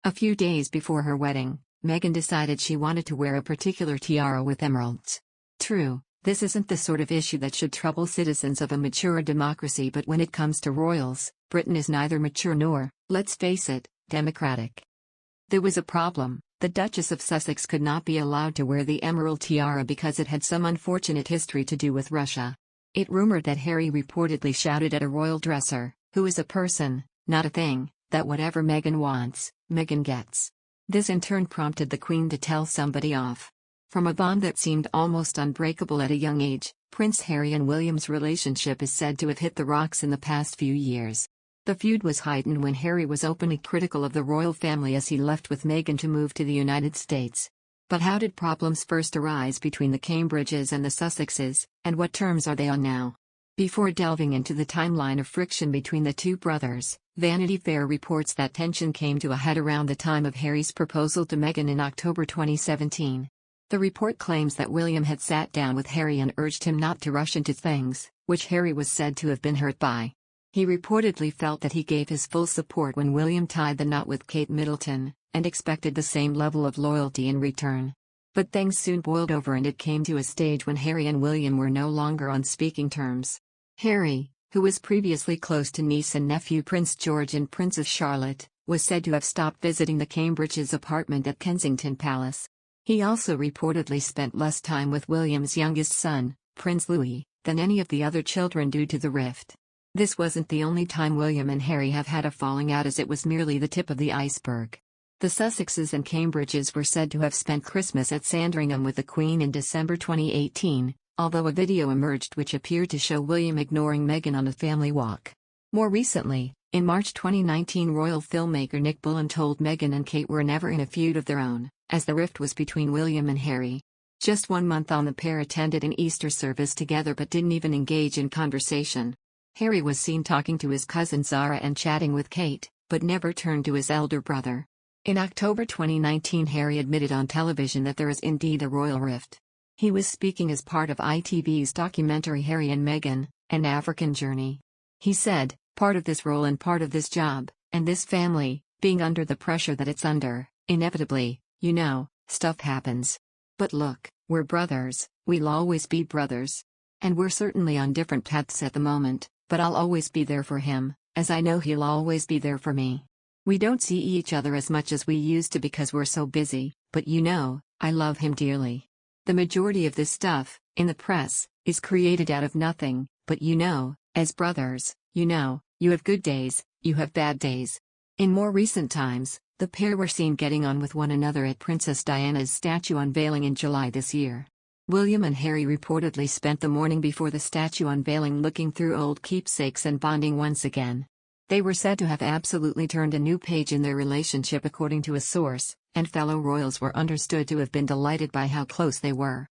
A few days before her wedding, Meghan decided she wanted to wear a particular tiara with emeralds. True, this isn't the sort of issue that should trouble citizens of a mature democracy, but when it comes to royals, Britain is neither mature nor, let's face it, democratic. There was a problem. The Duchess of Sussex could not be allowed to wear the emerald tiara because it had some unfortunate history to do with Russia. It rumored that Harry reportedly shouted at a royal dresser, who is a person, not a thing, that whatever Meghan wants, Meghan gets. This in turn prompted the Queen to tell somebody off. From a bond that seemed almost unbreakable at a young age, Prince Harry and William's relationship is said to have hit the rocks in the past few years. The feud was heightened when Harry was openly critical of the royal family as he left with Meghan to move to the United States. But how did problems first arise between the Cambridges and the Sussexes, and what terms are they on now? Before delving into the timeline of friction between the two brothers, Vanity Fair reports that tension came to a head around the time of Harry's proposal to Meghan in October 2017. The report claims that William had sat down with Harry and urged him not to rush into things, which Harry was said to have been hurt by. He reportedly felt that he gave his full support when William tied the knot with Kate Middleton, and expected the same level of loyalty in return. But things soon boiled over and it came to a stage when Harry and William were no longer on speaking terms. Harry, who was previously close to niece and nephew Prince George and Princess Charlotte, was said to have stopped visiting the Cambridges' apartment at Kensington Palace. He also reportedly spent less time with William's youngest son, Prince Louis, than any of the other children due to the rift. This wasn't the only time William and Harry have had a falling out, as it was merely the tip of the iceberg. The Sussexes and Cambridges were said to have spent Christmas at Sandringham with the Queen in December 2018, although a video emerged which appeared to show William ignoring Meghan on a family walk. More recently, in March 2019, royal filmmaker Nick Bullen told Meghan and Kate were never in a feud of their own, as the rift was between William and Harry. Just 1 month on, the pair attended an Easter service together but didn't even engage in conversation. Harry was seen talking to his cousin Zara and chatting with Kate, but never turned to his elder brother. In October 2019, Harry admitted on television that there is indeed a royal rift. He was speaking as part of ITV's documentary Harry and Meghan, An African Journey. He said, "Part of this role and part of this job, and this family, being under the pressure that it's under, inevitably, stuff happens. But look, we're brothers, we'll always be brothers. And we're certainly on different paths at the moment, but I'll always be there for him, as I know he'll always be there for me. We don't see each other as much as we used to because we're so busy, but I love him dearly. The majority of this stuff, in the press, is created out of nothing, but as brothers, you have good days, you have bad days." In more recent times, the pair were seen getting on with one another at Princess Diana's statue unveiling in July this year. William and Harry reportedly spent the morning before the statue unveiling looking through old keepsakes and bonding once again. They were said to have absolutely turned a new page in their relationship, according to a source, and fellow royals were understood to have been delighted by how close they were.